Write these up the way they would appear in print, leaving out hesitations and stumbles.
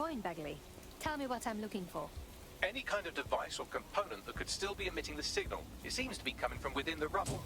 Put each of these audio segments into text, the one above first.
point, Bagley. Tell me what I'm looking for. Any kind of device or component that could still be emitting the signal. It seems to be coming from within the rubble.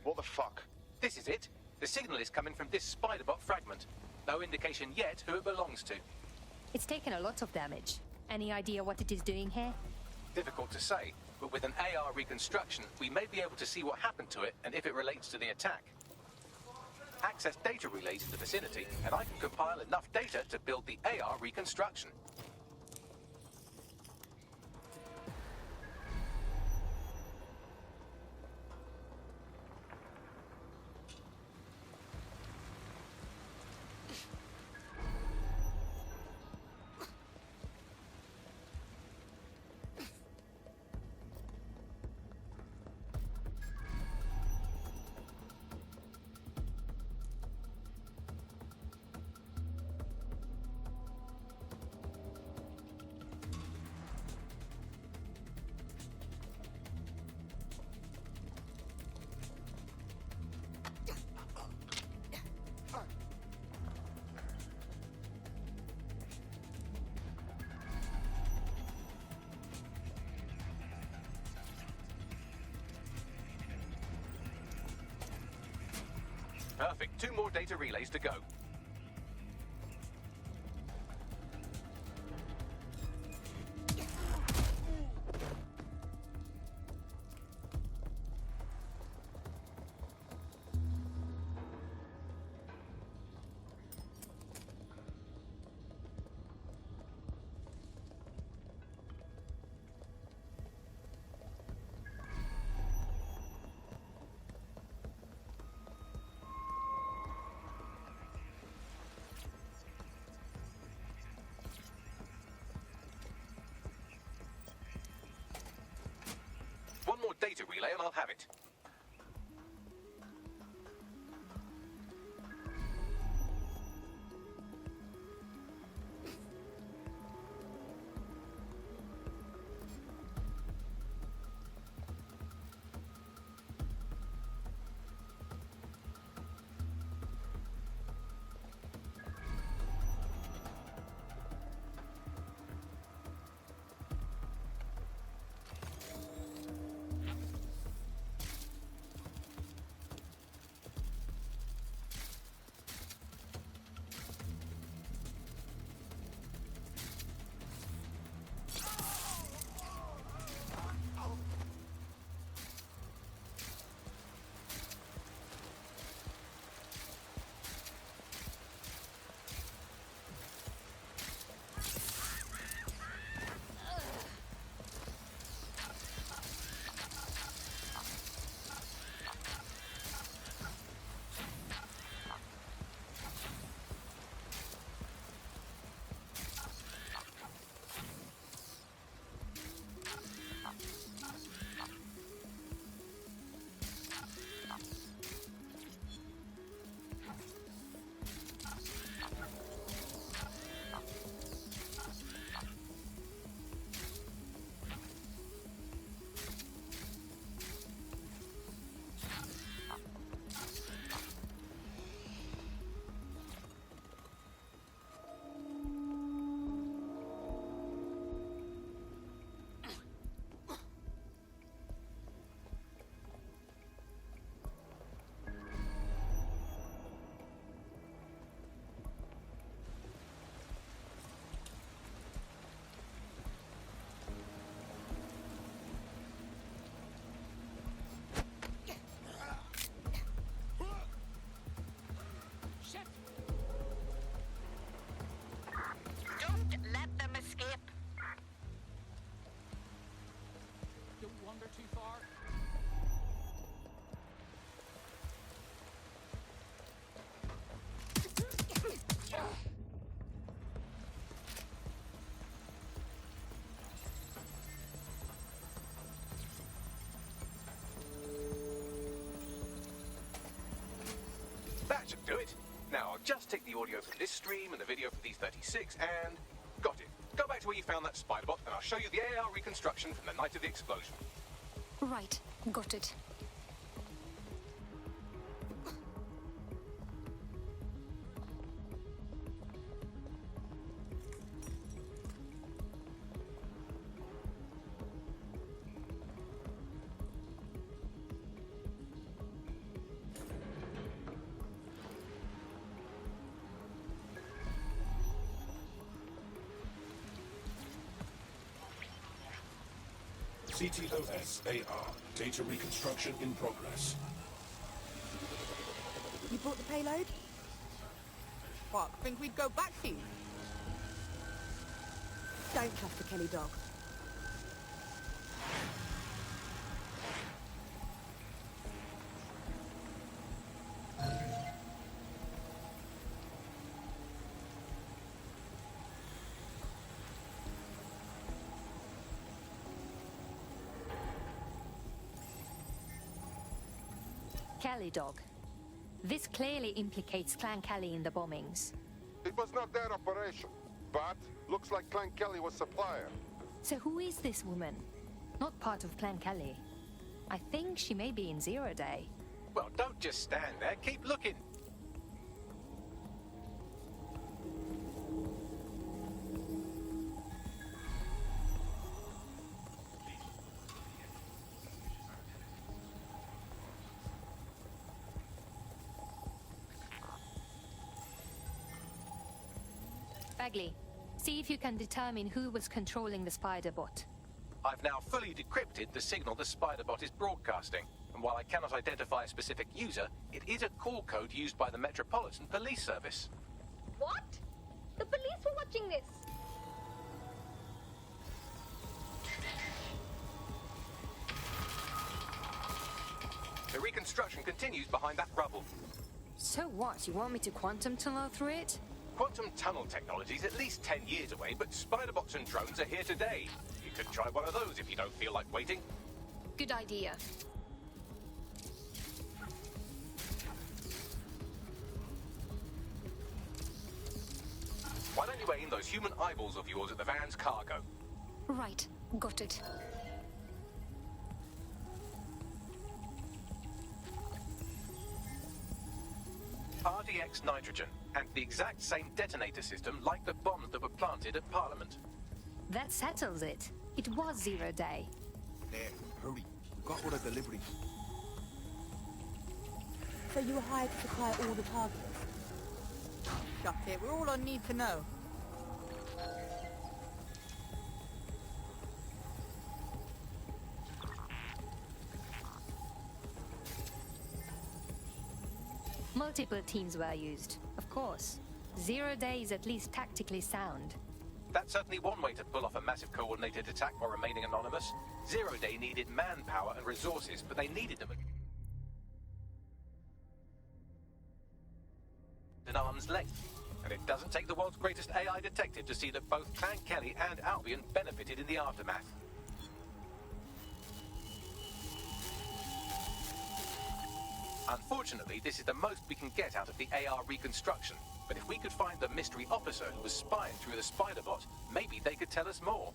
What the fuck? This is it. The signal is coming from this Spider-Bot fragment. No indication yet who it belongs to. It's taken a lot of damage. Any idea what it is doing here? Difficult to say, but with an AR reconstruction, we may be able to see what happened to it and if it relates to the attack. Access data relays in the vicinity, and I can compile enough data to build the AR reconstruction. Perfect. 2 more data relays to go. One more data relay and I'll have it. just take the audio from this stream and the video from D36 and... Got it. Go back to where you found that spider bot and I'll show you the AR reconstruction from the night of the explosion. Right, got it. CTOS AR. Data reconstruction in progress. You brought the payload? What, think we'd go back to you? Don't trust the Kelly dog. Kelly dog. This clearly implicates Clan Kelly in the bombings. It was not their operation, but looks like Clan Kelly was supplier. So who is this woman? Not part of Clan Kelly. I think she may be in Zero Day. Well, don't just stand there. Keep looking. Bagley, see if you can determine who was controlling the spider bot. I've now fully decrypted the signal the Spiderbot is broadcasting, and while I cannot identify a specific user, it is a call code used by the Metropolitan Police Service. What? The police were watching this. The reconstruction continues behind that rubble. So what? You want me to quantum tunnel through it? Quantum tunnel technology is at least 10 years away, but Spiderbots and drones are here today. You could try one of those if you don't feel like waiting. Good idea. Why don't you aim those human eyeballs of yours at the van's cargo? Right, got it. RDX nitrogen, and the exact same detonator system like the bombs that were planted at Parliament. That settles it. It was Zero Day. There, hurry. We've got all the deliveries. So you were hired to supply all the targets? Shut it, we're all I need to know. Multiple teams were used, of course. Zero Day is at least tactically sound. That's certainly one way to pull off a massive coordinated attack while remaining anonymous. Zero Day needed manpower and resources, but they needed them at an arm's length. And it doesn't take the world's greatest AI detective to see that both Clan Kelly and Albion benefited in the aftermath. Unfortunately, this is the most we can get out of the AR reconstruction. But if we could find the mystery officer who was spying through the Spiderbot, maybe they could tell us more.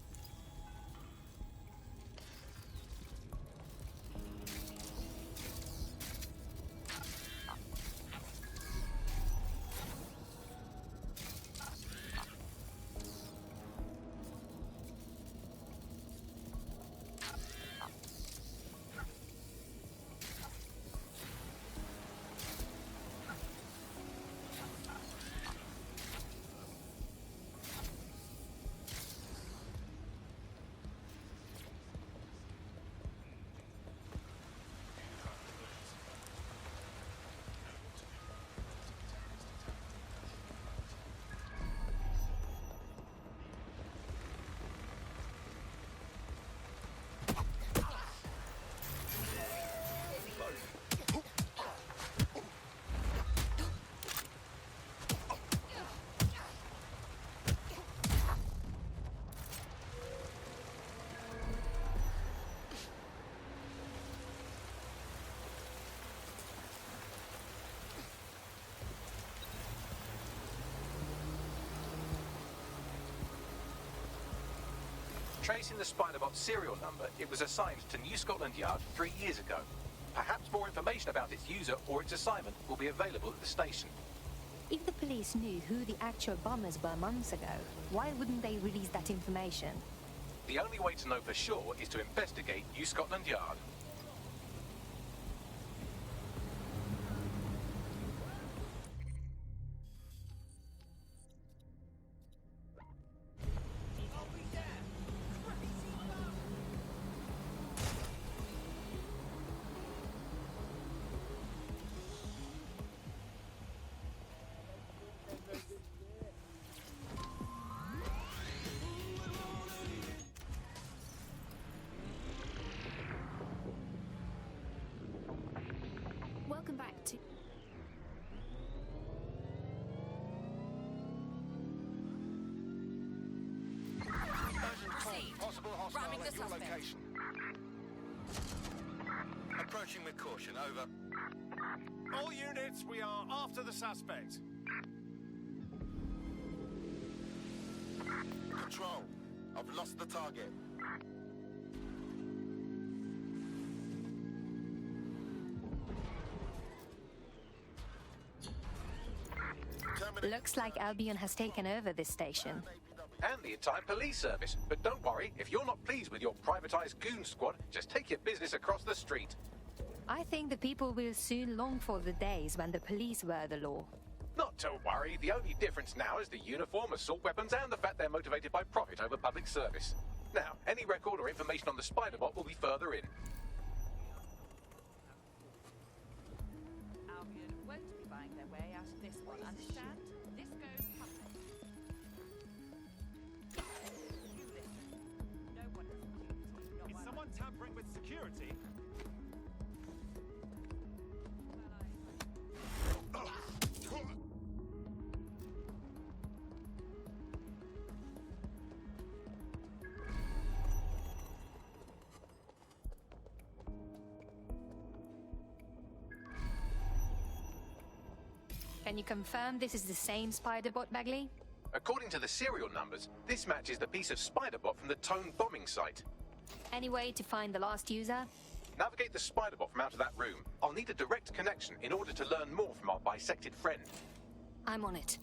Tracing the Spiderbot serial number, it was assigned to New Scotland Yard 3 years ago. Perhaps more information about its user or its assignment will be available at the station. If the police knew who the actual bombers were months ago, why wouldn't they release that information? The only way to know for sure is to investigate New Scotland Yard. Welcome back to... Possible hostile at your location. Approaching with caution, over. All units, we are after the suspect. Control, I've lost the target. Looks like Albion has taken over this station. And the entire police service. But don't worry, if you're not pleased with your privatized goon squad, just take your business across the street. I think the people will soon long for the days when the police were the law. Not to worry, the only difference now is the uniform, assault weapons, and the fact they're motivated by profit over public service. Now, any record or information on the Spiderbot will be further in. Albion won't be buying their way out of this one, understand? This goes public. You listen. No one has duty, not Is while someone tampering with security? Can you confirm this is the same Spiderbot, Bagley? According to the serial numbers, this matches the piece of Spiderbot from the Tone bombing site. Any way to find the last user? Navigate the Spiderbot from out of that room. I'll need a direct connection in order to learn more from our bisected friend. I'm on it.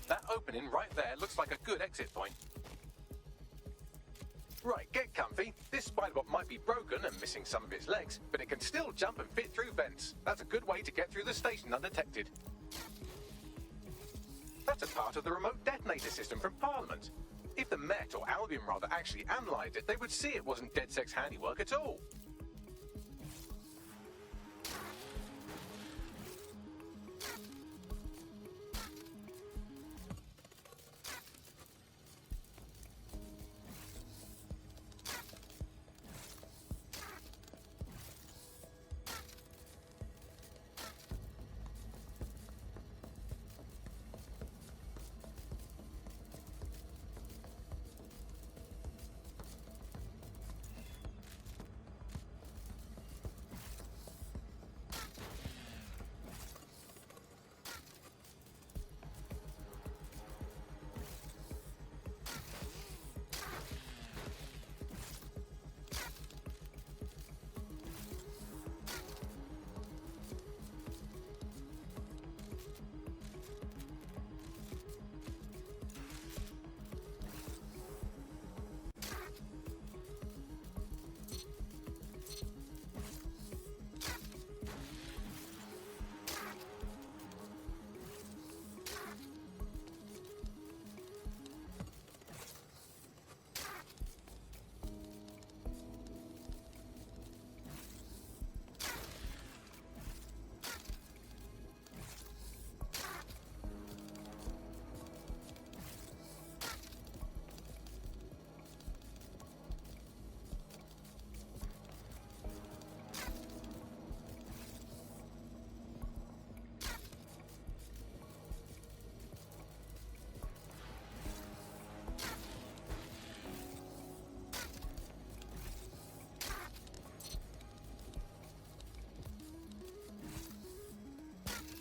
That opening right there looks like a good exit point. Right, get comfy. This Spiderbot might be broken and missing some of its legs, but it can still jump and fit through vents. That's a good way to get through the station undetected. That's a part of the remote detonator system from Parliament. If the Met, or Albion rather, actually analysed it, they would see it wasn't DedSec's handiwork at all.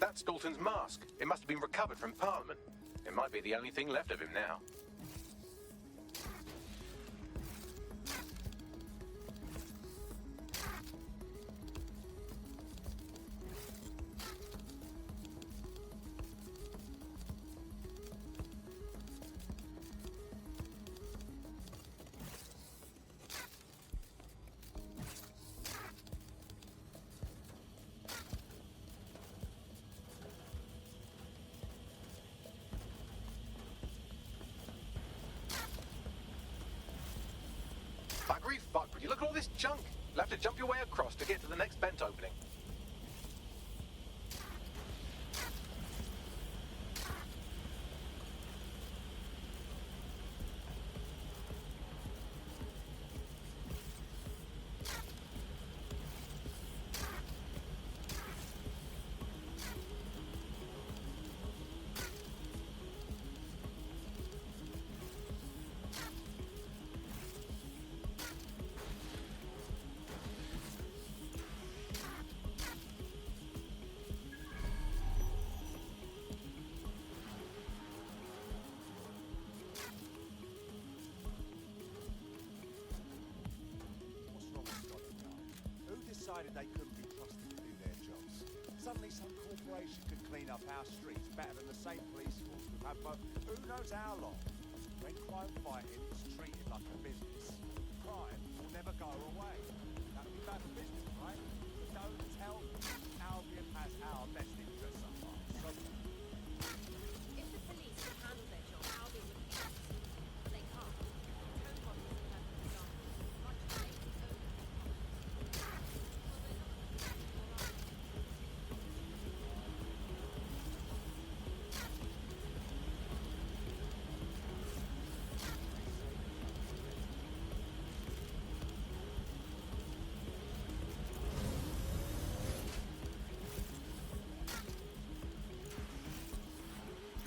That's Dalton's mask. It must have been recovered from Parliament. It might be the only thing left of him now. Buggery fuck, would you look at all this junk? You'll have to jump your way across to get to the next vent opening. Decided they couldn't be trusted to do their jobs. Suddenly some corporation could clean up our streets better than the same police force we've had for who knows how long. When crime fighting is treated like a business, crime will never go away. That would be bad for business, right? But don't tell me Albion has our best interests at heart. So If the police could handle their job, Albion would be happy. But they can't. Code Bond is a perfect example. Much of the latest code.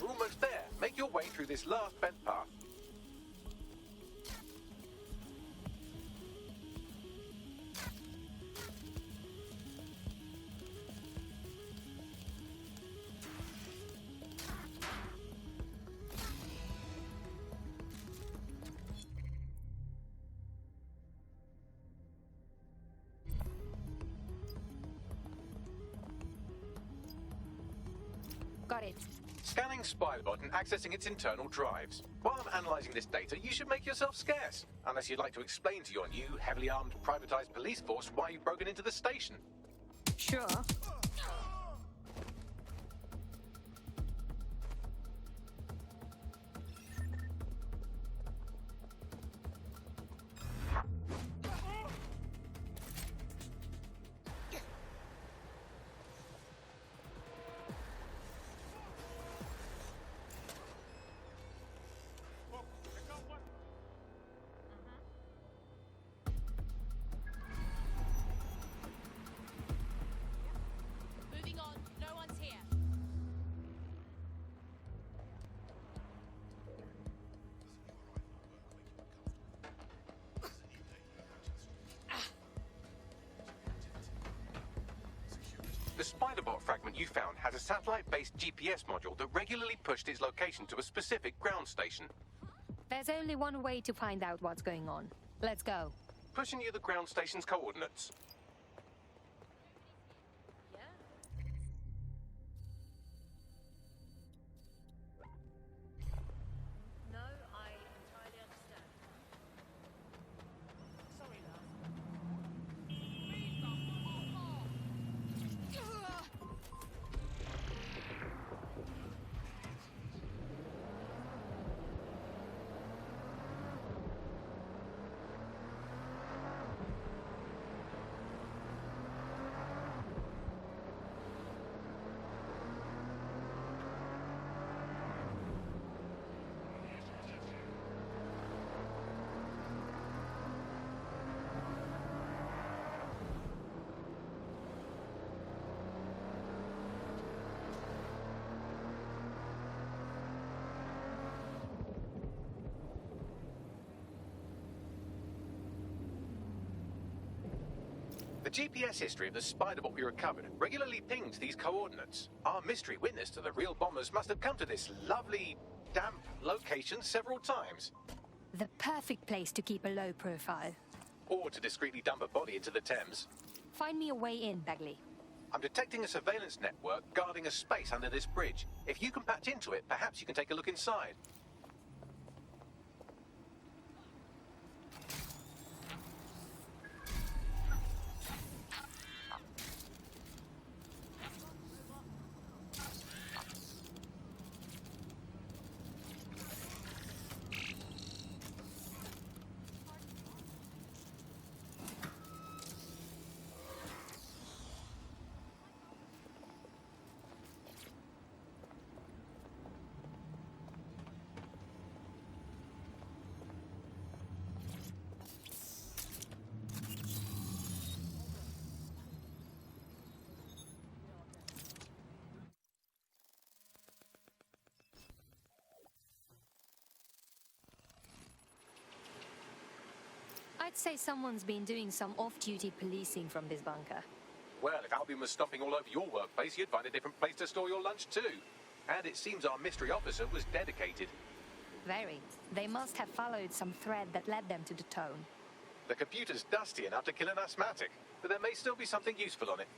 You're almost there. Make your way through this last vent path. Got it. Scanning Spybot and accessing its internal drives. While I'm analysing this data, you should make yourself scarce. Unless you'd like to explain to your new, heavily armed, privatised police force why you've broken into the station. Sure. Moving on. No one's here. The Spiderbot fragment you found has a satellite-based GPS module that regularly pushed its location to a specific ground station. There's only one way to find out what's going on. Let's go. Pushing you the ground station's coordinates. No, I entirely understand. Sorry, love. GPS history of the Spiderbot we recovered regularly pings these coordinates. Our mystery witness to the real bombers must have come to this lovely, damp location several times. The perfect place to keep a low profile. Or to discreetly dump a body into the Thames. Find me a way in, Bagley. I'm detecting a surveillance network guarding a space under this bridge. If you can patch into it, perhaps you can take a look inside. I'd say someone's been doing some off-duty policing from this bunker. Well, if Albion was stopping all over your workplace, you'd find a different place to store your lunch too. And it seems our mystery officer was dedicated. Very. They must have followed some thread that led them to the tone. The computer's dusty enough to kill an asthmatic, but there may still be something useful on it.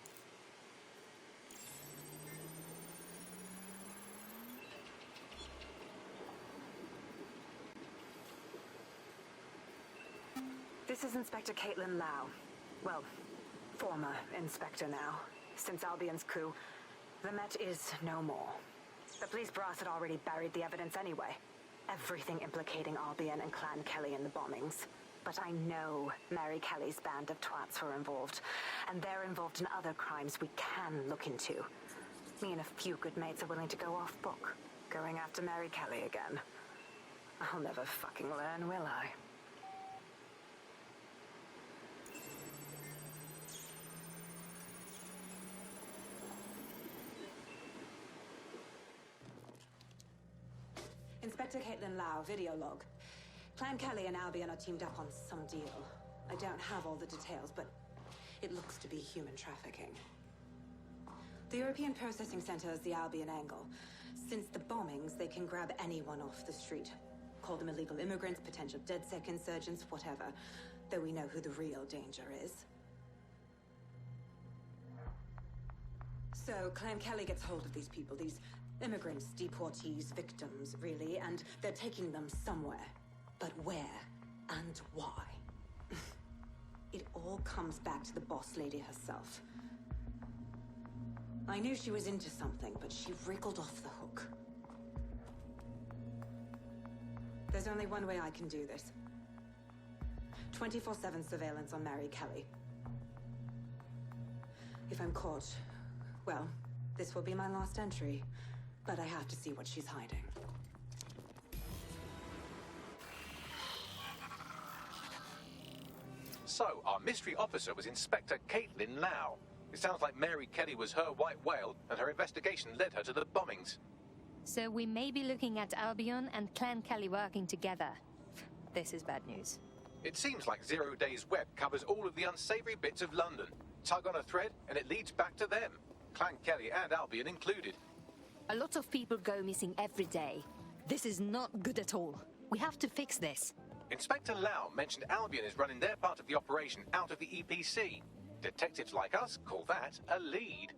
This is Inspector Caitlin Lau. Well, former inspector now. Since Albion's coup, the Met is no more. The police brass had already buried the evidence anyway. Everything implicating Albion and Clan Kelly in the bombings. But I know Mary Kelly's band of twats were involved, and they're involved in other crimes we can look into. Me and a few good mates are willing to go off book, going after Mary Kelly again. I'll never fucking learn, will I? Inspector Caitlin Lau, video log. Clan Kelly and Albion are teamed up on some deal. I don't have all the details, but it looks to be human trafficking. The European Processing Center is the Albion angle. Since the bombings, they can grab anyone off the street. Call them illegal immigrants, potential DedSec insurgents, whatever. Though we know who the real danger is. So, Clan Kelly gets hold of these people, these immigrants, deportees, victims, really, and they're taking them somewhere. But where and why? It all comes back to the boss lady herself. I knew she was into something, but she wriggled off the hook. There's only one way I can do this. 24/7 surveillance on Mary Kelly. If I'm caught, well, this will be my last entry. But I have to see what she's hiding. So, our mystery officer was Inspector Caitlin Lau. It sounds like Mary Kelly was her white whale, and her investigation led her to the bombings. So we may be looking at Albion and Clan Kelly working together. This is bad news. It seems like Zero Days Web covers all of the unsavory bits of London. Tug on a thread, and it leads back to them. Clan Kelly and Albion included. A lot of people go missing every day. This is not good at all. We have to fix this. Inspector Lau mentioned Albion is running their part of the operation out of the EPC. Detectives like us call that a lead.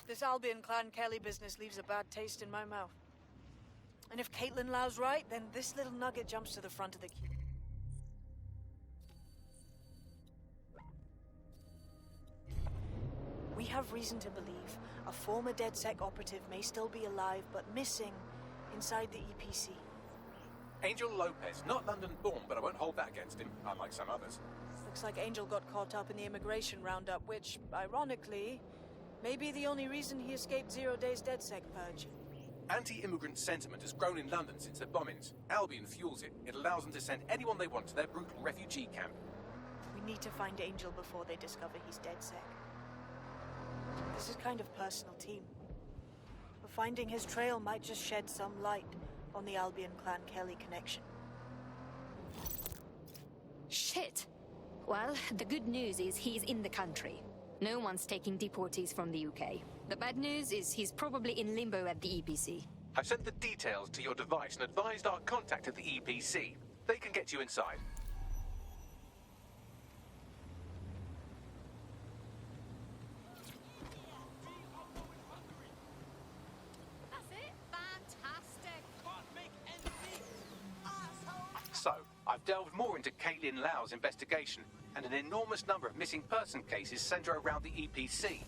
This Albion Clan Kelly business leaves a bad taste in my mouth. And if Caitlin Lau's right, then this little nugget jumps to the front of the queue. We have reason to believe a former DedSec operative may still be alive, but missing inside the EPC. Angel Lopez, not London-born, but I won't hold that against him, unlike some others. Looks like Angel got caught up in the immigration roundup, which, ironically, may be the only reason he escaped 0 Day's DedSec purge. Anti-immigrant sentiment has grown in London since the bombings. Albion fuels it. It allows them to send anyone they want to their brutal refugee camp. We need to find Angel before they discover he's DedSec. This is kind of personal, team. But finding his trail might just shed some light on the Albion-Clan Kelly connection. Shit! Well, the good news is he's in the country. No one's taking deportees from the UK. The bad news is he's probably in limbo at the EPC. I've sent the details to your device and advised our contact at the EPC. They can get you inside. That's it. Fantastic. So, I've delved more into Caitlin Lau's investigation, and an enormous number of missing person cases center around the EPC.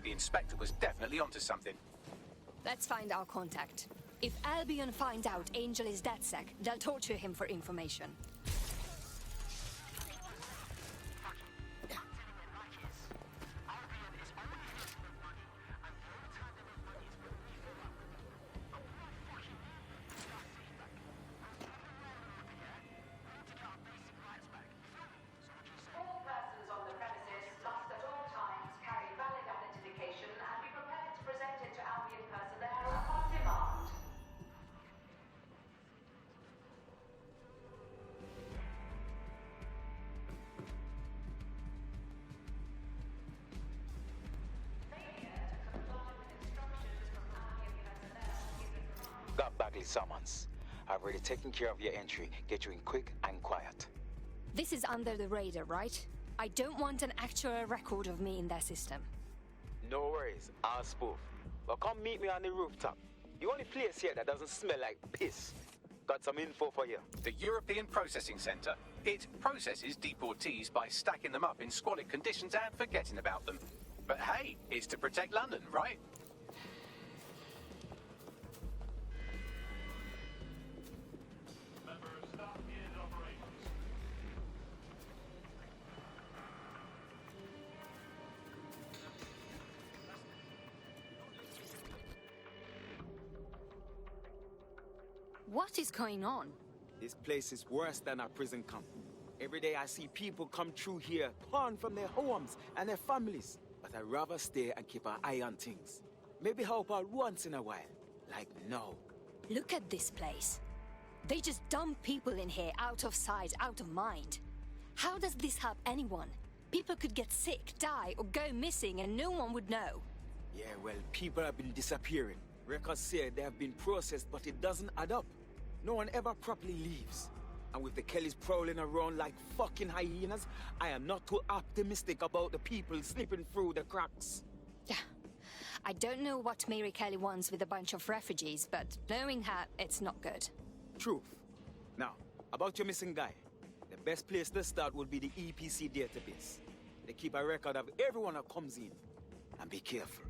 The inspector was definitely onto something. Let's find our contact. If Albion find out Angel is DedSec, they'll torture him for information. All persons on the premises must at all times carry valid identification and be prepared to present it to Albion personnel upon demand. Got Bagley summons. I've already taken care of your entry. Get you in quick and quiet. This is under the radar, right? I don't want an actual record of me in their system. No worries, I'll spoof. Well, come meet me on the rooftop. The only place here that doesn't smell like piss. Got some info for you. The European Processing Centre. It processes deportees by stacking them up in squalid conditions and forgetting about them. But hey, it's to protect London, right? What is going on? This place is worse than a prison camp. Every day I see people come through here, torn from their homes and their families. But I'd rather stay and keep an eye on things. Maybe help out once in a while. Like now. Look at this place. They just dump people in here out of sight, out of mind. How does this help anyone? People could get sick, die, or go missing and no one would know. Yeah, well, people have been disappearing. Records say they have been processed, but it doesn't add up. No one ever properly leaves. And with the Kellys prowling around like fucking hyenas, I am not too optimistic about the people slipping through the cracks. Yeah. I don't know what Mary Kelly wants with a bunch of refugees, but knowing her, it's not good. Truth. Now, about your missing guy. The best place to start would be the EPC database. They keep a record of everyone that comes in. And be careful.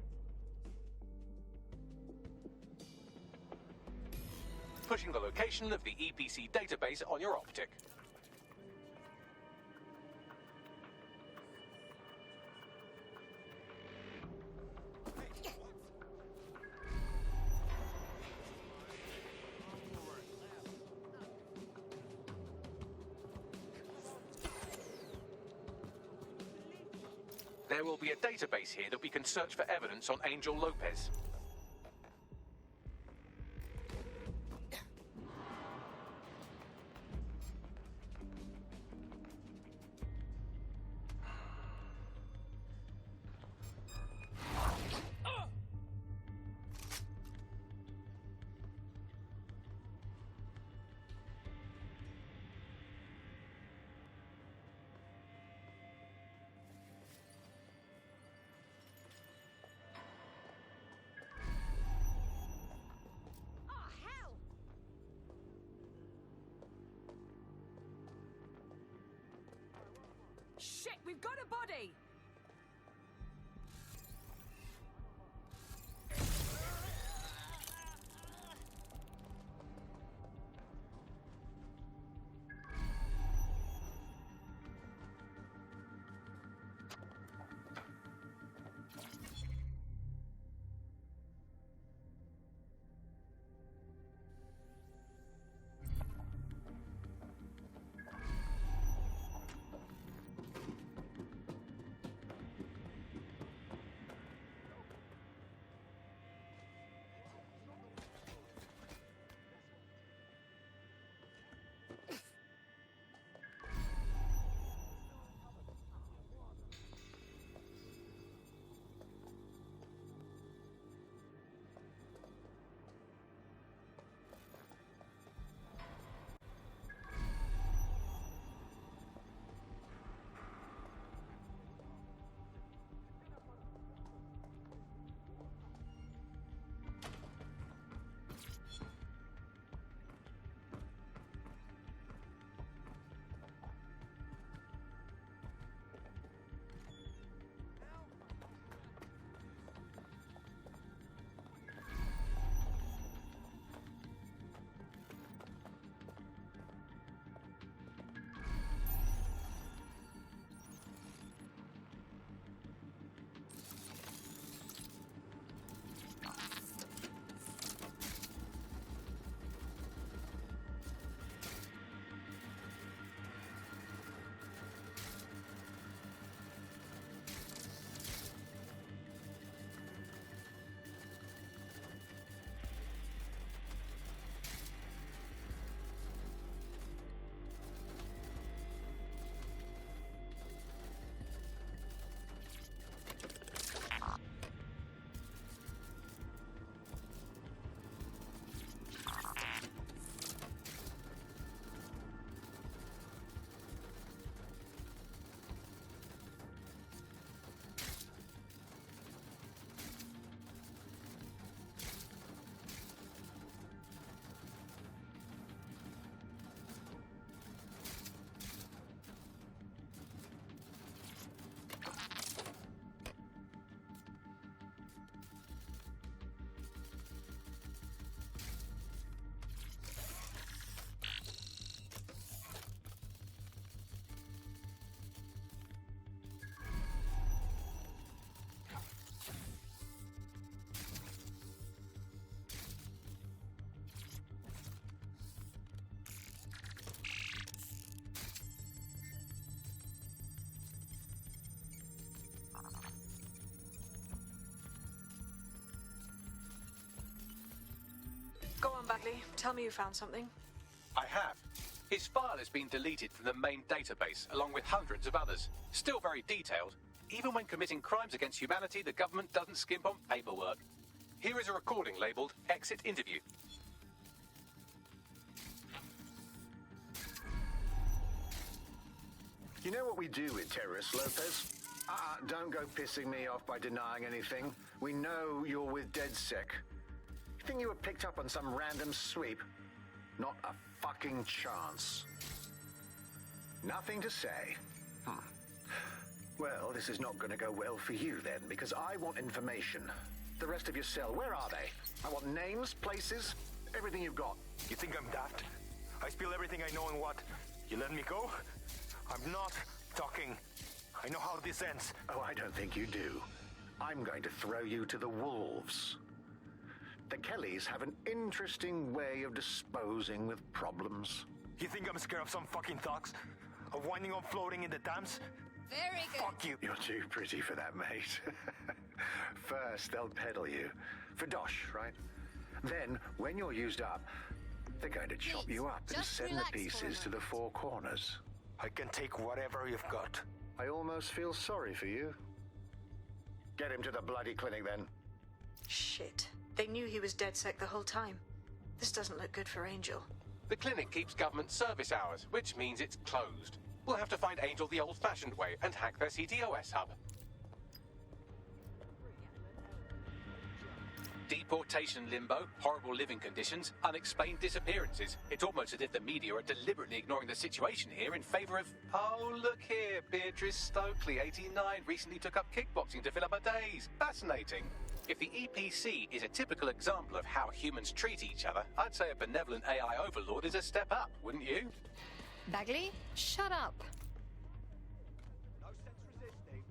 Pushing the location of the EPC database on your optic. There will be a database here that we can search for evidence on Angel Lopez. Shit, we've got a body! Bagley, tell me you found something. I have. His file has been deleted from the main database, along with hundreds of others. Still very detailed. Even when committing crimes against humanity, the government doesn't skimp on paperwork. Here is a recording labeled Exit Interview. You know what we do with terrorists, Lopez? Don't go pissing me off by denying anything. We know you're with DedSec. You think you were picked up on some random sweep? Not a fucking chance. Nothing to say. Well, this is not going to go well for you then, because I want information. The rest of your cell, where are they? I want names, places, everything you've got. You think I'm daft? I spill everything I know and what? You let me go? I'm not talking. I know how this ends. Oh, I don't think you do. I'm going to throw you to the wolves. The Kellys have an interesting way of disposing with problems. You think I'm scared of some fucking thugs? Of winding up floating in the dams? Very good. Fuck you. You're too pretty for that, mate. First, they'll peddle you. For dosh, right? Then, when you're used up, they're going to chop you up and send the pieces to the four corners. I can take whatever you've got. I almost feel sorry for you. Get him to the bloody clinic, then. Shit. They knew he was DedSec the whole time. This doesn't look good for Angel. The clinic keeps government service hours, which means it's closed. We'll have to find Angel the old-fashioned way and hack their CTOS hub. Deportation limbo, horrible living conditions, unexplained disappearances. It's almost as if the media are deliberately ignoring the situation here in favor of... Oh, look here, Beatrice Stokely, 89, recently took up kickboxing to fill up her days. Fascinating. If the EPC is a typical example of how humans treat each other, I'd say a benevolent AI overlord is a step up, wouldn't you? Bagley, shut up. No sense resisting.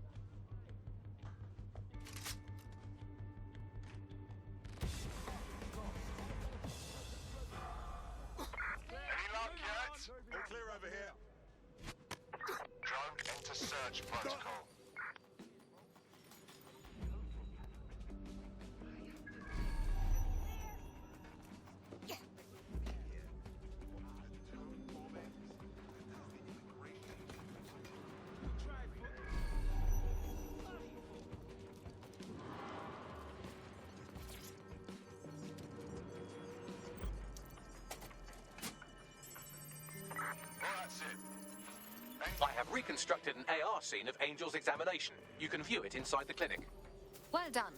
Any luck yet? We're clear over here. Drone, enter search protocol. I have reconstructed an AR scene of Angel's examination. You can view it inside the clinic. Well done.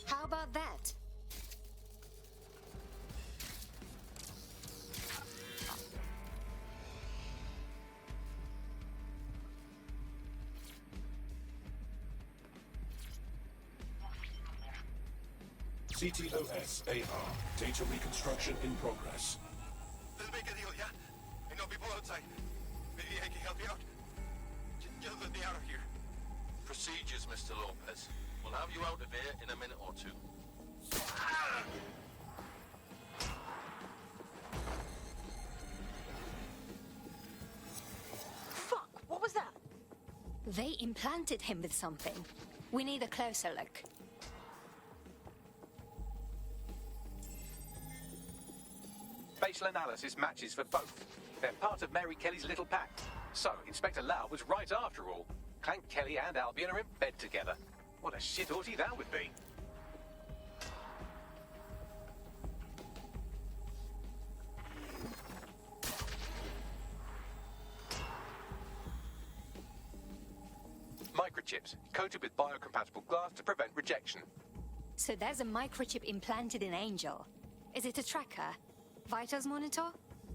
How about that? CTOS AR. Data reconstruction in progress. Let's make a deal, yeah? I know people outside. Maybe I can help you out. Just let me out of here. Procedures, Mr. Lopez. We'll have you out of here in a minute or two. Fuck! What was that? They implanted him with something. We need a closer look. Facial analysis matches for both. They're part of Mary Kelly's little pact. So, Inspector Lau was right after all. Clank Kelly and Albion are in bed together. What a shit orgy that would be. Microchips, coated with biocompatible glass to prevent rejection. So there's a microchip implanted in Angel. Is it a tracker? Vitals monitor?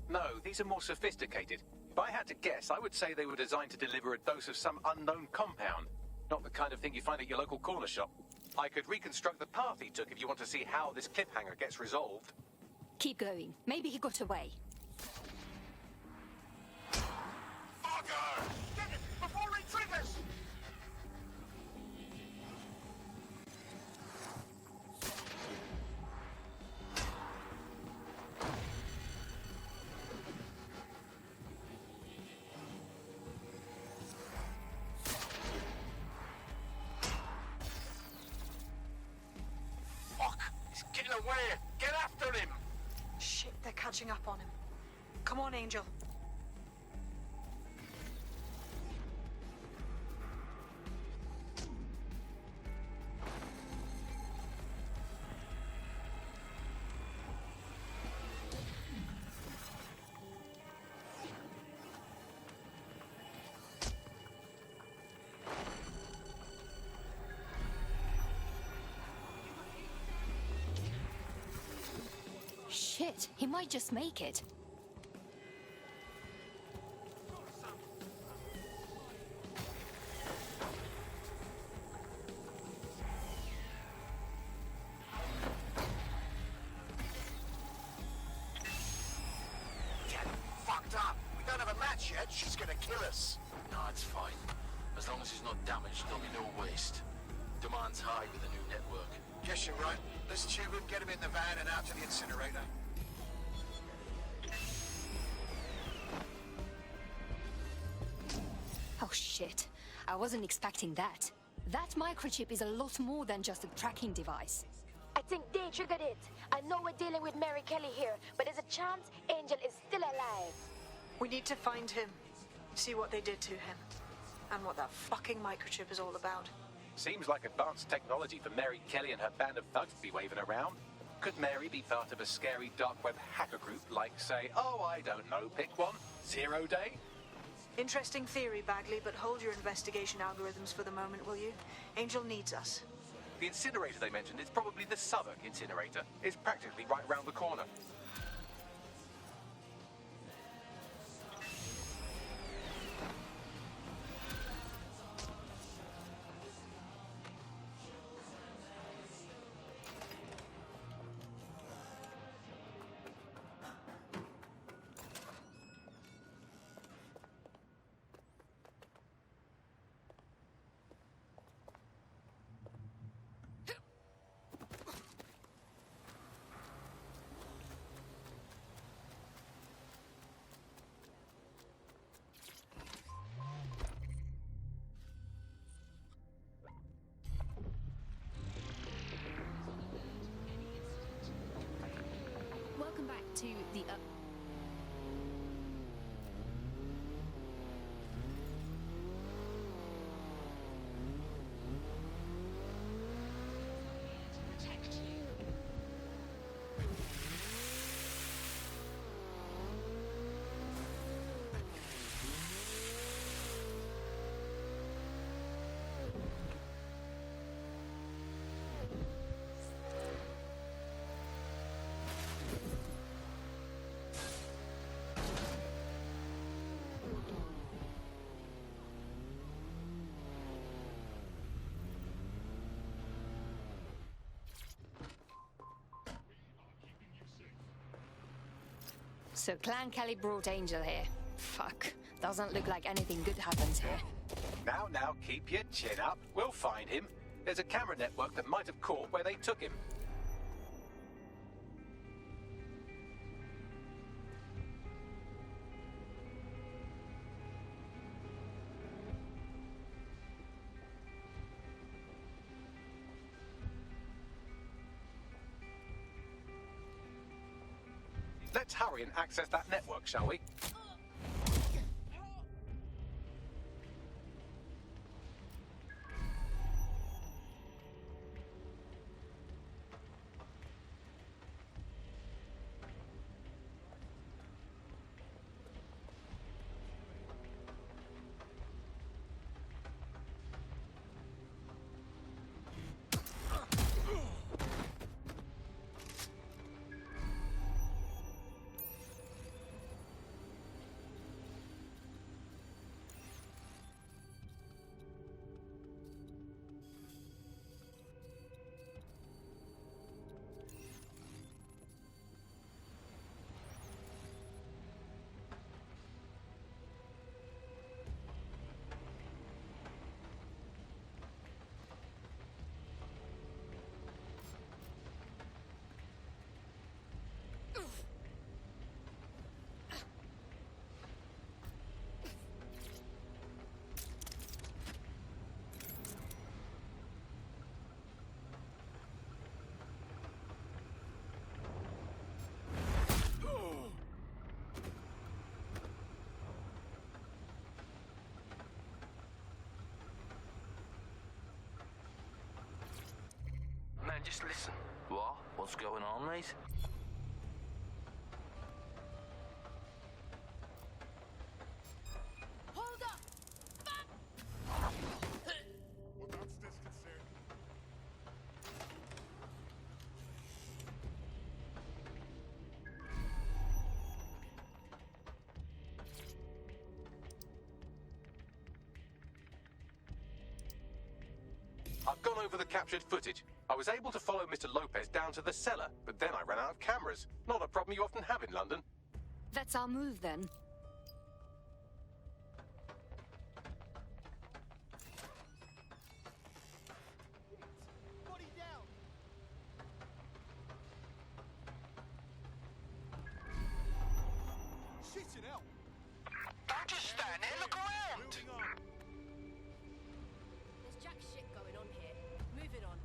No, these are more sophisticated. If I had to guess, I would say they were designed to deliver a dose of some unknown compound. Not the kind of thing you find at your local corner shop. I could reconstruct the path he took if you want to see how this cliffhanger gets resolved. Keep going. Maybe he got away. Fucker! Get him before he triggers! Getting away! Get after him! Shit, they're catching up on him. Come on, Angel. Shit, he might just make it. Fucked up. We don't have a match yet. She's gonna kill us. No, it's fine. As long as he's not damaged, there'll be no waste. Demand's high with the new network. Guess you're right. Let's tube him, get him in the van and out to the incinerator. Oh shit, I wasn't expecting that. That microchip is a lot more than just a tracking device. I think they triggered it. I know we're dealing with Mary Kelly here, but there's a chance Angel is still alive. We need to find him, see what they did to him, and what that fucking microchip is all about. Seems like advanced technology for Mary Kelly and her band of thugs to be waving around. Could Mary be part of a scary dark web hacker group like, say, oh, I don't know, pick one, Zero Day? Interesting theory, Bagley, but hold your investigation algorithms for the moment, will you? Angel needs us. The incinerator they mentioned is probably the Southwark incinerator. It's practically right round the corner. Welcome back to the So Clan Kelly brought Angel here. Fuck. Doesn't look like anything good happens here. Now, keep your chin up. We'll find him. There's a camera network that might have caught where they took him. Let's hurry and access that network, shall we? Man, just listen. What? What's going on, mate? Hold up! Well, that's disconcerting. I've gone over the captured footage. I was able to follow Mr. Lopez down to the cellar, but then I ran out of cameras. Not a problem you often have in London. That's our move, then. Body down! Shitting hell! Don't just stand there, look around! Moving on. There's jack shit going on here. Moving on.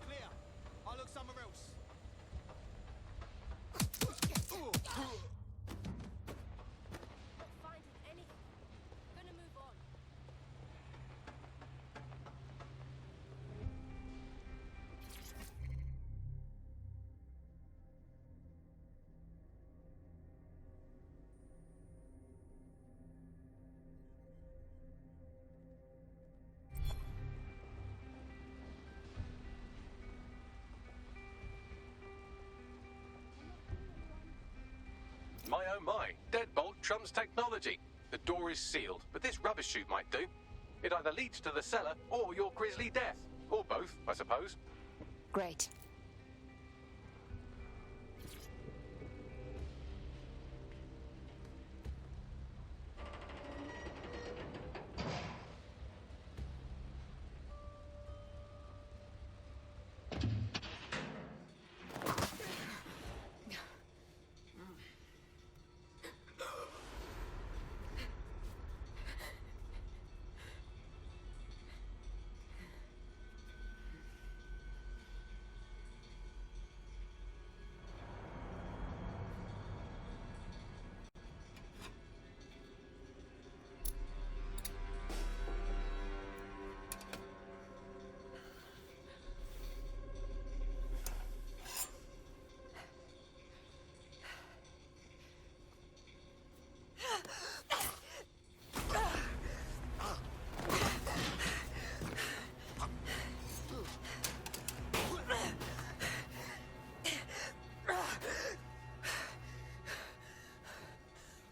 Clear. I'll look somewhere else. Not finding anything. Gonna move on. My oh my, deadbolt trumps technology. The door is sealed, but this rubbish chute might do. It either leads to the cellar or your grisly death. Or both, I suppose. Great.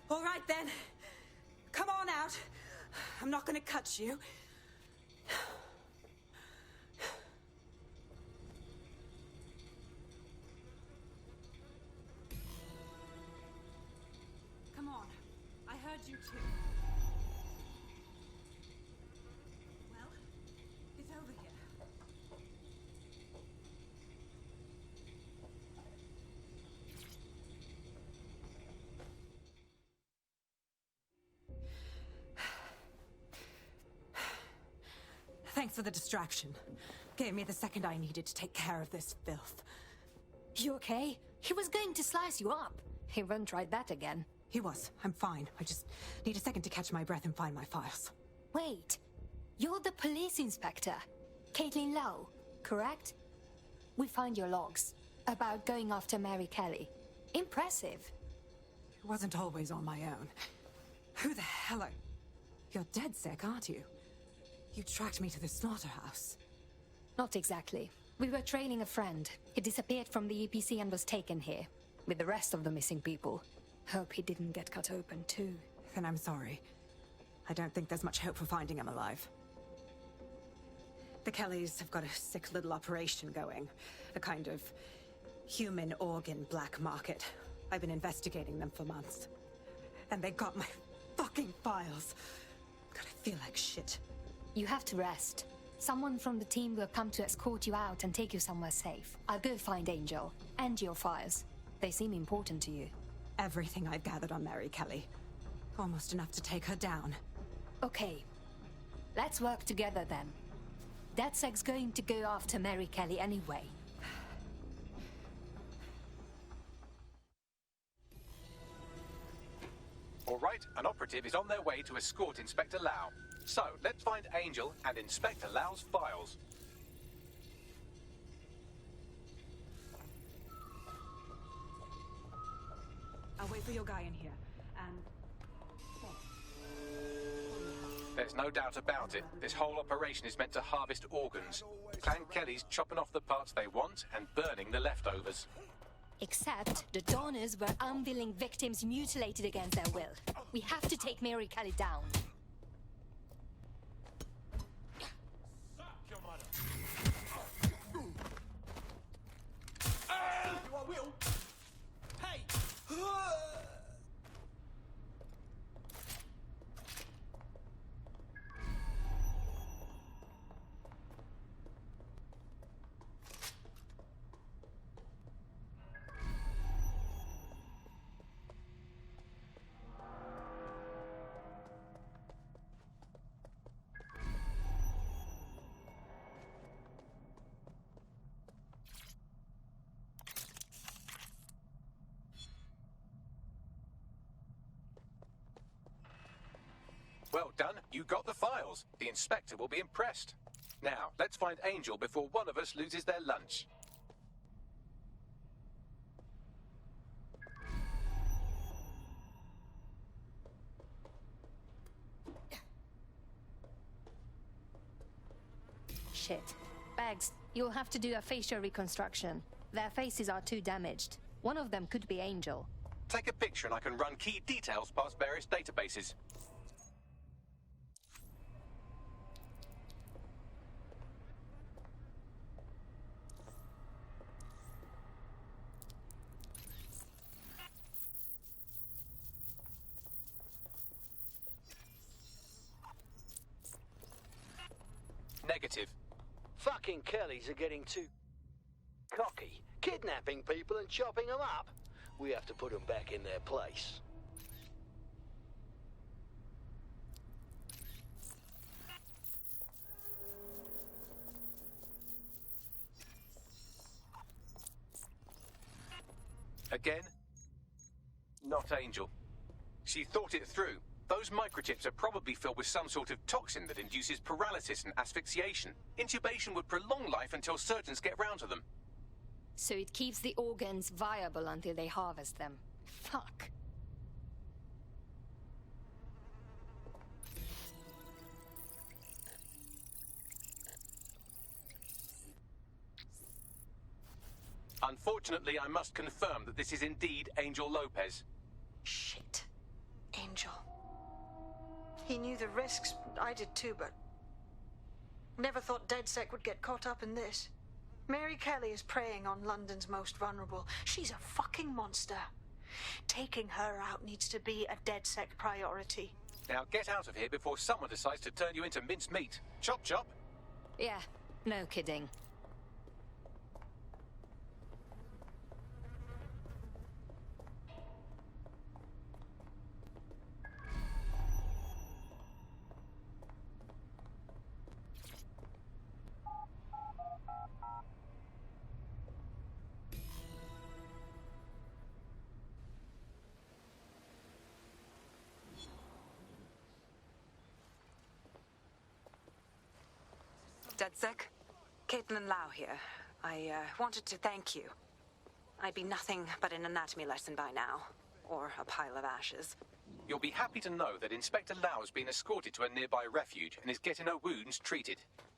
All right, then. Come on out. I'm not going to cut you. Come on. I heard you too. Well, it's over here. Thanks for the distraction. Gave me the second I needed to take care of this filth. You okay? He was going to slice you up. He won't try that again. He was. I'm fine. I just need a second to catch my breath and find my files. Wait. You're the police inspector. Caitlin Lowe, correct? We found your logs about going after Mary Kelly. Impressive. It wasn't always on my own. Who the hell are... You're DedSec, aren't you? You tracked me to the slaughterhouse. Not exactly. We were trailing a friend. He disappeared from the EPC and was taken here, with the rest of the missing people. Hope he didn't get cut open too. Then I'm sorry. I don't think there's much hope for finding him alive. The Kellys have got a sick little operation going. A kind of human organ black market. I've been investigating them for months. And they got my fucking files. God, I feel like shit. You have to rest. Someone from the team will come to escort you out and take you somewhere safe. I'll go find Angel and your files. They seem important to you. Everything I've gathered on Mary Kelly. Almost enough to take her down. Okay. Let's work together then. DedSec's going to go after Mary Kelly anyway. All right, an operative is on their way to escort Inspector Lau. So, let's find Angel and Inspector Lau's files. I'll wait for your guy in here, and... There's no doubt about it. This whole operation is meant to harvest organs. Clan Kelly's chopping off the parts they want and burning the leftovers. Except the donors were unwilling victims mutilated against their will. We have to take Mary Kelly down. Well done, you got the files. The inspector will be impressed. Now, let's find Angel before one of us loses their lunch. Shit. Bags, you'll have to do a facial reconstruction. Their faces are too damaged. One of them could be Angel. Take a picture and I can run key details past various databases. Negative. Fucking Kellys are getting too cocky, kidnapping people and chopping them up. We have to put them back in their place. Again? Not Angel. She thought it through. Those microchips are probably filled with some sort of toxin that induces paralysis and asphyxiation. Intubation would prolong life until surgeons get round to them. So it keeps the organs viable until they harvest them. Fuck. Unfortunately, I must confirm that this is indeed Angel Lopez. Shit. Angel. He knew the risks. I did too, but... never thought DedSec would get caught up in this. Mary Kelly is preying on London's most vulnerable. She's a fucking monster. Taking her out needs to be a DedSec priority. Now get out of here before someone decides to turn you into minced meat. Chop chop. Yeah, no kidding. DedSec? Caitlin Lau here. I wanted to thank you. I'd be nothing but an anatomy lesson by now. Or a pile of ashes. You'll be happy to know that Inspector Lau has been escorted to a nearby refuge and is getting her wounds treated.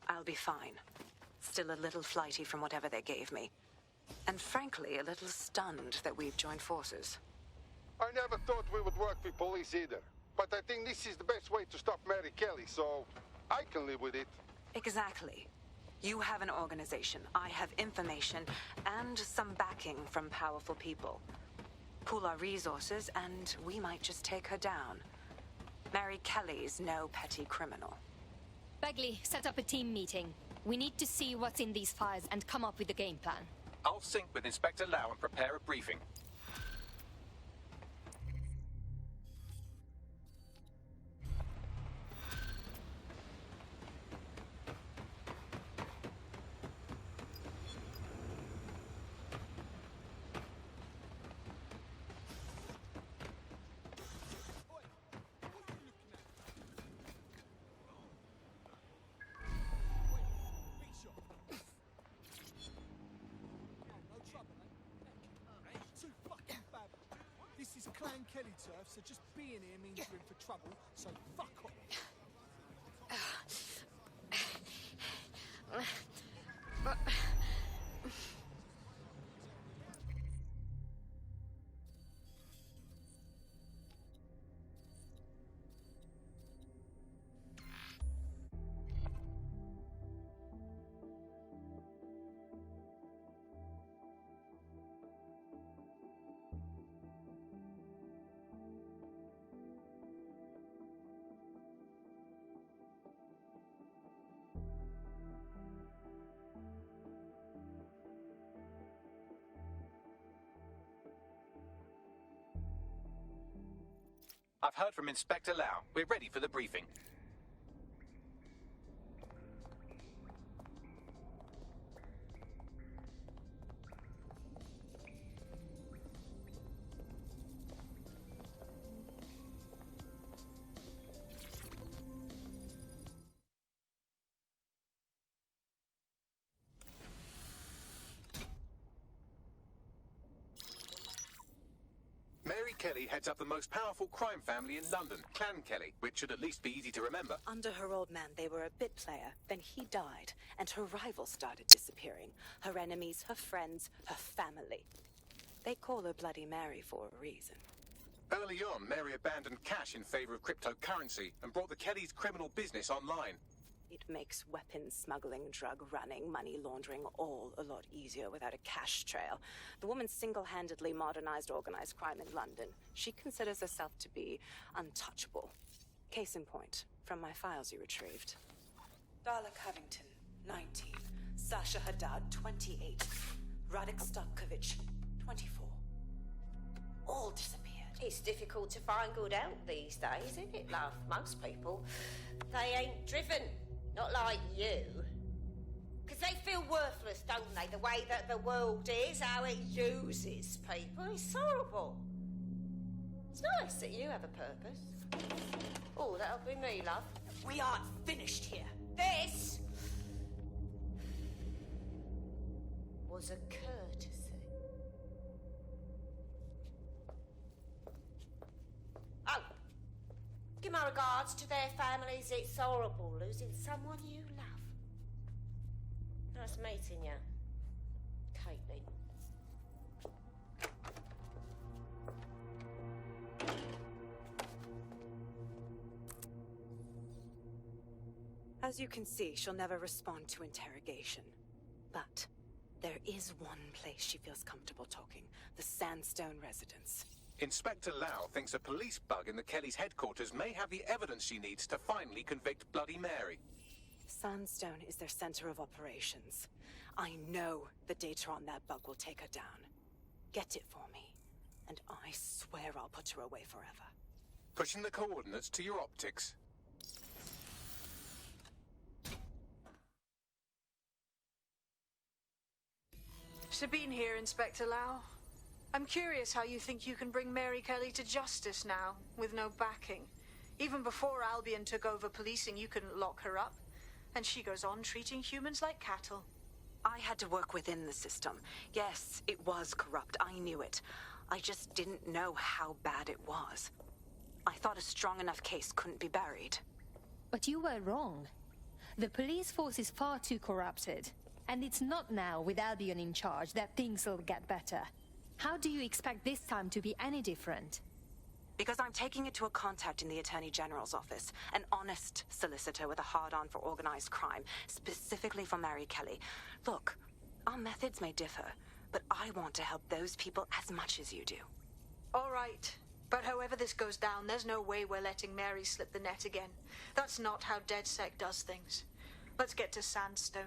I'll be fine. Still a little flighty from whatever they gave me. And frankly, a little stunned that we've joined forces. I never thought we would work with police either. But I think this is the best way to stop Mary Kelly, so I can live with it. Exactly. You have an organization, I have information, and some backing from powerful people. Pool our resources, and we might just take her down. Mary Kelly's no petty criminal. Bagley, set up a team meeting. We need to see what's in these files and come up with a game plan. I'll sync with Inspector Lau and prepare a briefing. This is Clan Kelly turf, so just being here means you're in for trouble, so fuck off. I've heard from Inspector Lau. We're ready for the briefing. Mary Kelly heads up the most powerful crime family in London, Clan Kelly, which should at least be easy to remember. Under her old man, they were a bit player. Then he died, and her rivals started disappearing. Her enemies, her friends, her family. They call her Bloody Mary for a reason. Early on, Mary abandoned cash in favor of cryptocurrency and brought the Kellys' criminal business online. It makes weapons smuggling, drug running, money laundering all a lot easier without a cash trail. The woman single-handedly modernized organized crime in London. She considers herself to be untouchable. Case in point, from my files you retrieved. Darla Covington, 19. Sasha Haddad, 28. Radek Stavkovic, 24. All disappeared. It's difficult to find good help these days, isn't it, love? Most people, they ain't driven. Not like you. Because they feel worthless, don't they? The way that the world is, how it uses people. It's horrible. It's nice that you have a purpose. Oh, that'll be me, love. We aren't finished here. This was a courtesy. Oh. Give my regards to their families. It's horrible losing someone you love. Nice meeting you, Caitlin. As you can see, she'll never respond to interrogation. But there is one place she feels comfortable talking. The Sandstone residence. Inspector Lau thinks a police bug in the Kellys' headquarters may have the evidence she needs to finally convict Bloody Mary. Sandstone is their center of operations. I know the data on that bug will take her down. Get it for me, and I swear I'll put her away forever. Pushing the coordinates to your optics. Sabine here, Inspector Lau. I'm curious how you think you can bring Mary Kelly to justice now, with no backing. Even before Albion took over policing, you couldn't lock her up. And she goes on treating humans like cattle. I had to work within the system. Yes, it was corrupt. I knew it. I just didn't know how bad it was. I thought a strong enough case couldn't be buried. But you were wrong. The police force is far too corrupted. And it's not now, with Albion in charge, that things will get better. How do you expect this time to be any different? Because I'm taking it to a contact in the Attorney General's office. An honest solicitor with a hard-on for organized crime, specifically for Mary Kelly. Look, our methods may differ, but I want to help those people as much as you do. All right. But however this goes down, there's no way we're letting Mary slip the net again. That's not how DedSec does things. Let's get to Sandstone.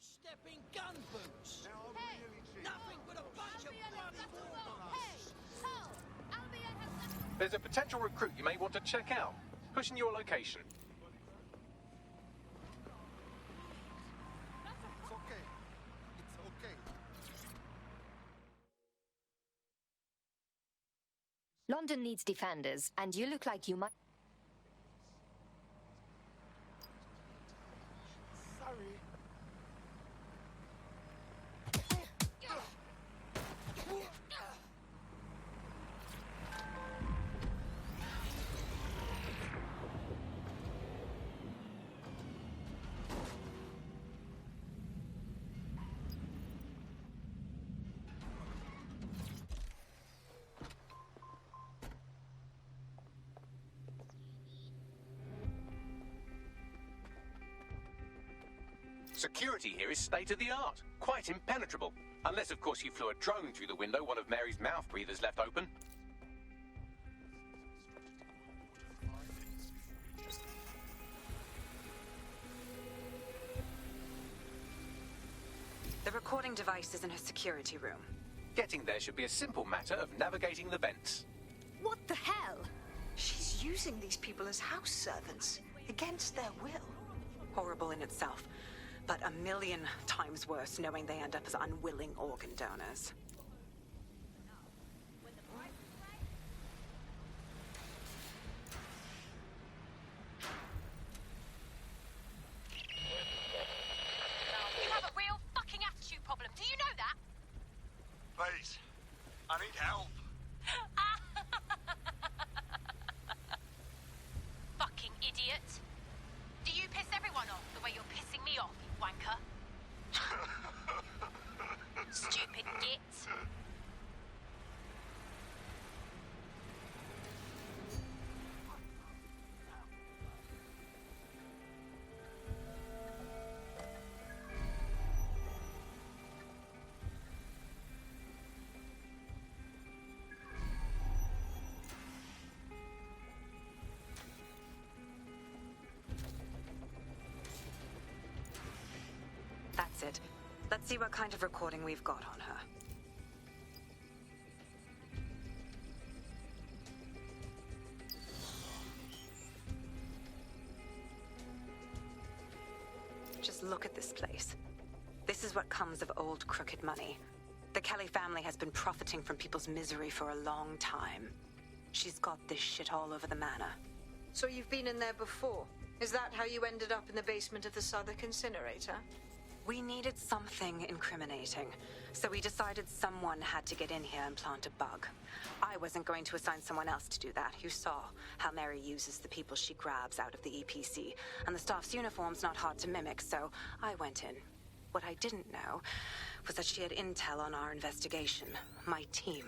Stepping gun boots. Nothing but a bunch of bloody warblers. There's a potential recruit you may want to check out. Pushing your location. It's okay. It's okay. London needs defenders, and you look like you might... Sorry. Security here is state-of-the-art, quite impenetrable. Unless, of course, you flew a drone through the window one of Mary's mouth breathers left open. The recording device is in her security room. Getting there should be a simple matter of navigating the vents. What the hell? She's using these people as house servants, against their will. Horrible in itself, but a million times worse knowing they end up as unwilling organ donors. You have a real fucking attitude problem. Do you know that? Please, I need help. Fucking idiot. Do you piss everyone off the way you're pissing me off, you wanker? Stupid git. That's it. Let's see what kind of recording we've got on her. Just look at this place. This is what comes of old crooked money. The Kelly family has been profiting from people's misery for a long time. She's got this shit all over the manor. So you've been in there before? Is that how you ended up in the basement of the Southwark incinerator? We needed something incriminating, so we decided someone had to get in here and plant a bug. I wasn't going to assign someone else to do that. You saw how Mary uses the people she grabs out of the EPC, and the staff's uniform's not hard to mimic, so I went in. What I didn't know was that she had intel on our investigation, my team.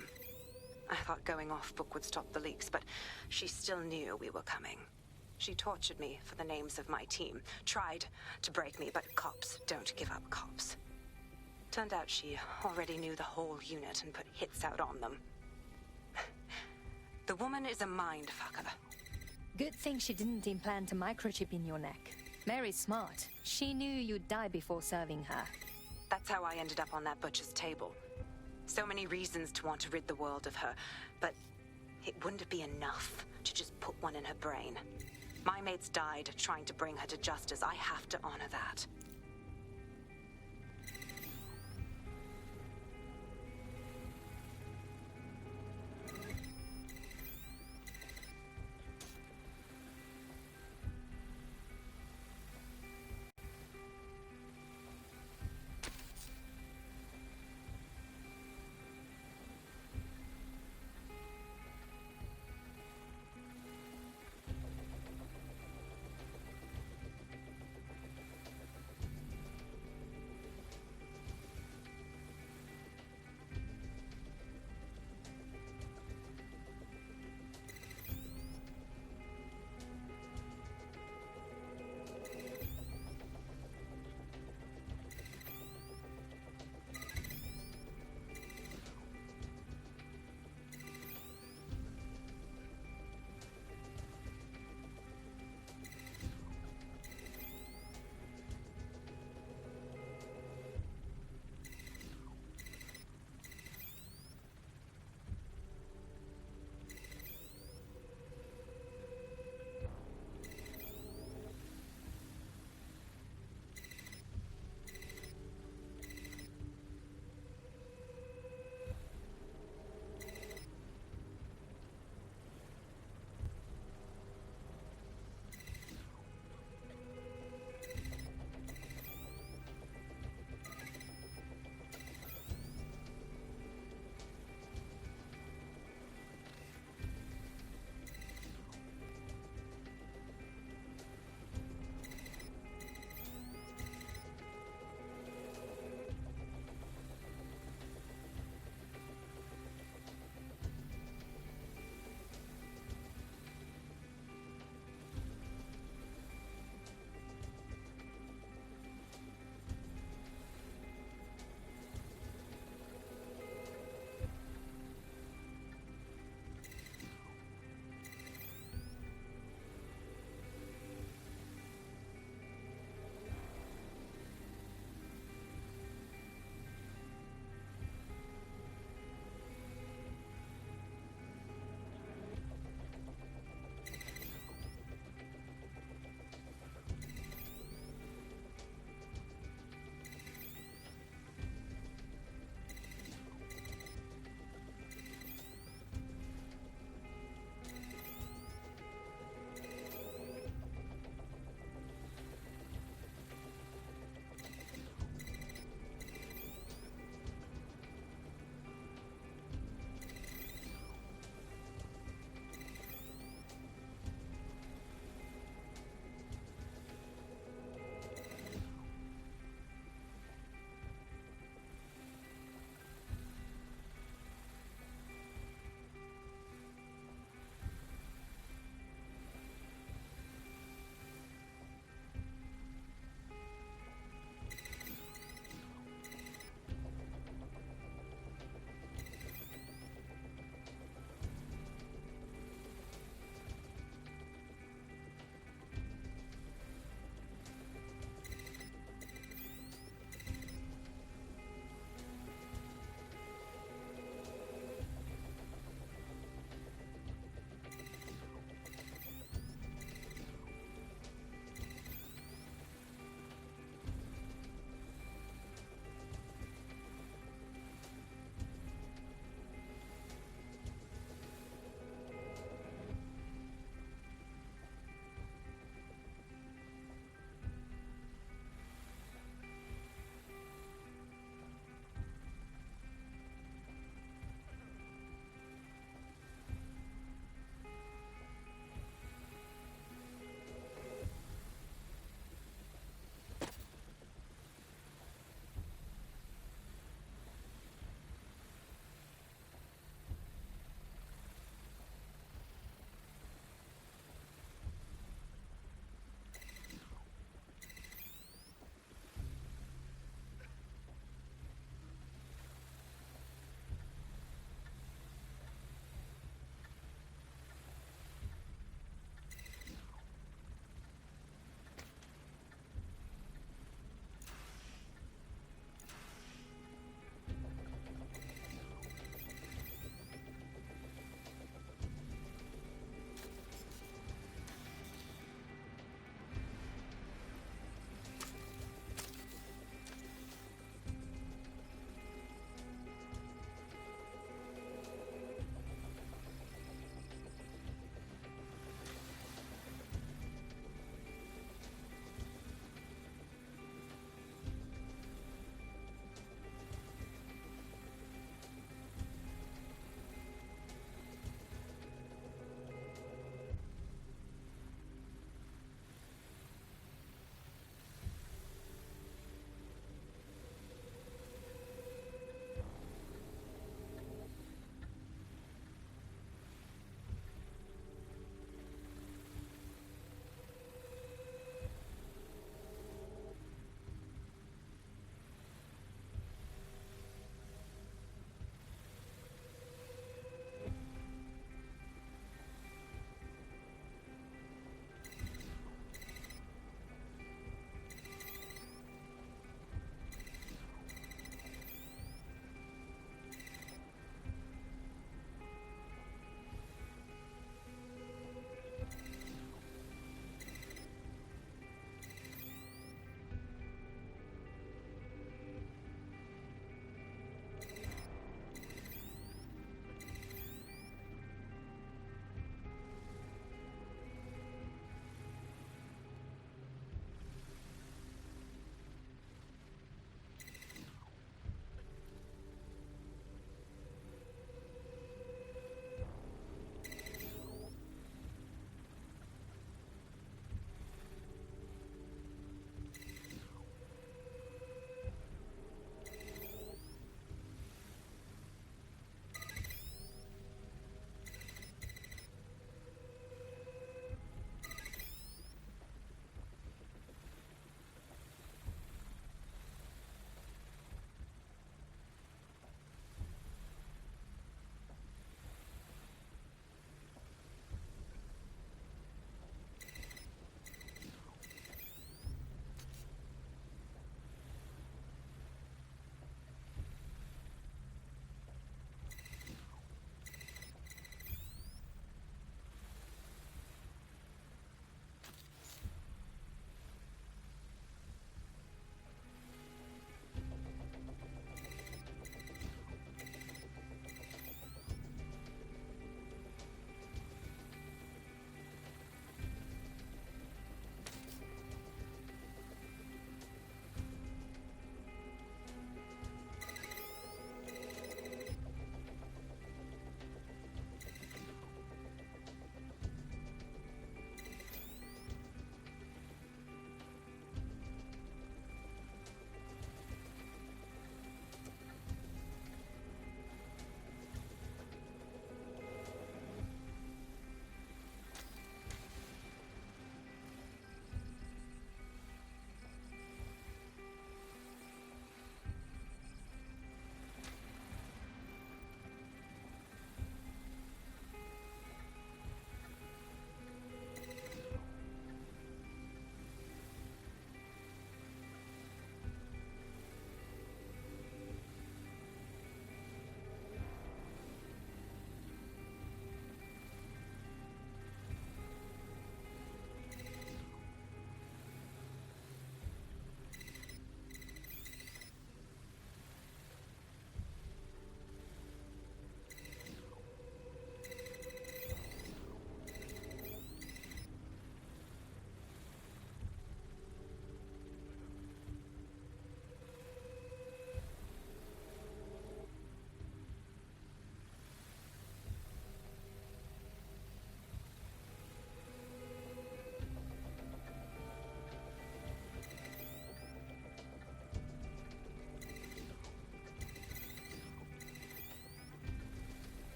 I thought going off book would stop the leaks, but she still knew we were coming. She tortured me for the names of my team, tried to break me, but cops don't give up cops. Turned out she already knew the whole unit and put hits out on them. The woman is a mindfucker. Good thing she didn't implant a microchip in your neck. Mary's smart. She knew you'd die before serving her. That's how I ended up on that butcher's table. So many reasons to want to rid the world of her, but it wouldn't be enough to just put one in her brain. My mates died trying to bring her to justice. I have to honor that.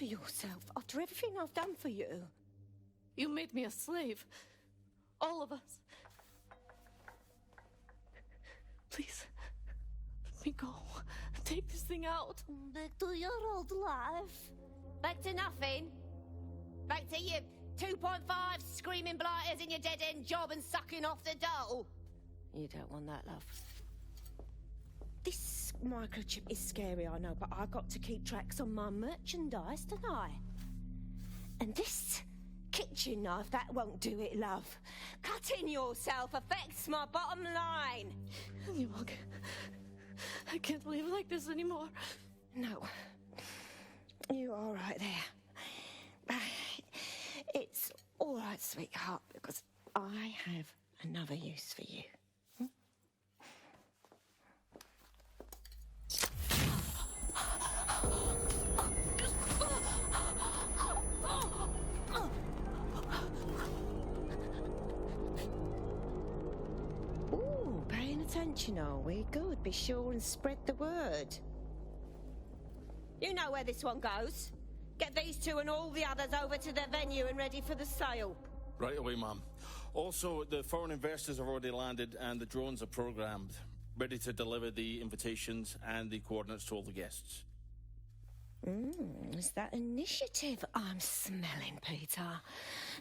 for yourself after everything I've done for you? You made me a slave. All of us. Please, let me go. Take this thing out. Back to your old life. Back to nothing. Back to you 2.5 screaming blighters in your dead-end job and sucking off the dole. You don't want that, love. This microchip is scary, I know, but I've got to keep tracks on my merchandise, don't I? And this kitchen knife, that won't do it, love. Cutting yourself affects my bottom line. You won't. I can't live like this anymore. No. You're all right there. It's all right, sweetheart, because I have another use for you. Ooh, paying attention, are we? Good. Be sure and spread the word. You know where this one goes. Get these two and all the others over to their venue and ready for the sale. Right away, ma'am. Also, the foreign investors have already landed and the drones are programmed, ready to deliver the invitations and the coordinates to all the guests. Is that initiative I'm smelling, Peter?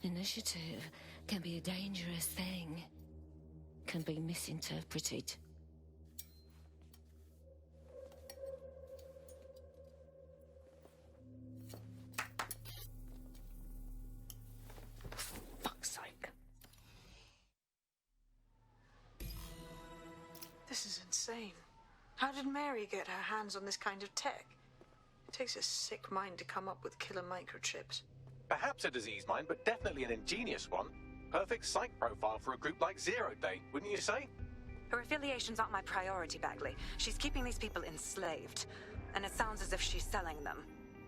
Initiative can be a dangerous thing. Can be misinterpreted. Fuck's sake. This is insane. How did Mary get her hands on this kind of tech? It takes a sick mind to come up with killer microchips. Perhaps a disease mind, but definitely an ingenious one. Perfect psych profile for a group like Zero Day, wouldn't you say? Her affiliations aren't my priority, Bagley. She's keeping these people enslaved. And it sounds as if she's selling them.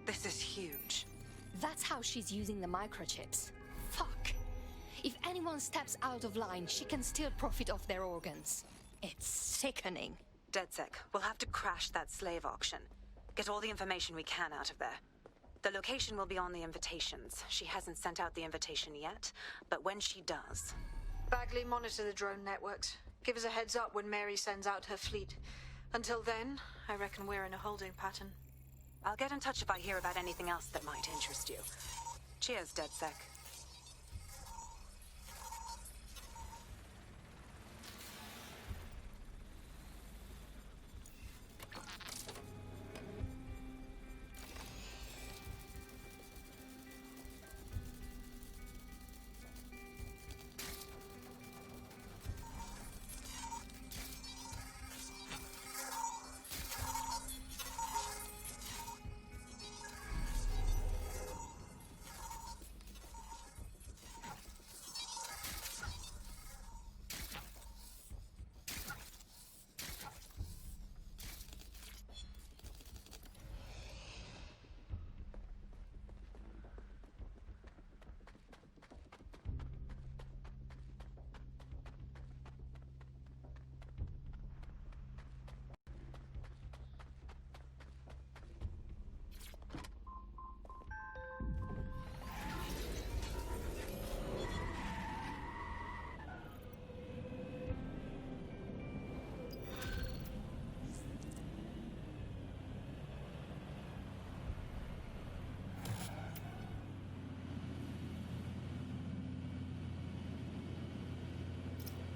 This is huge. That's how she's using the microchips. Fuck. If anyone steps out of line, she can still profit off their organs. It's sickening. DedSec, we'll have to crash that slave auction. Get all the information we can out of there. The location will be on the invitations. She hasn't sent out the invitation yet, but when she does... Bagley, monitor the drone networks. Give us a heads up when Mary sends out her fleet. Until then, I reckon we're in a holding pattern. I'll get in touch if I hear about anything else that might interest you. Cheers, DedSec.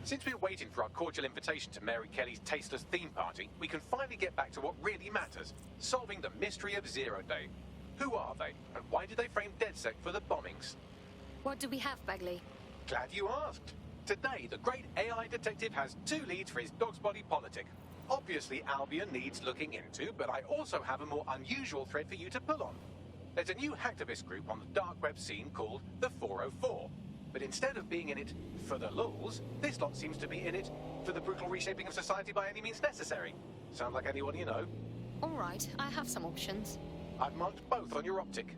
Since we're waiting for our cordial invitation to Mary Kelly's tasteless theme party, we can finally get back to what really matters, solving the mystery of Zero Day. Who are they, and why did they frame DedSec for the bombings? What do we have, Bagley? Glad you asked. Today, the great AI detective has 2 leads for his dog's body politic. Obviously, Albion needs looking into, but I also have a more unusual thread for you to pull on. There's a new hacktivist group on the dark web scene called the 404. But instead of being in it for the lulz, this lot seems to be in it for the brutal reshaping of society by any means necessary. Sound like anyone you know? All right, I have some options. I've marked both on your optic.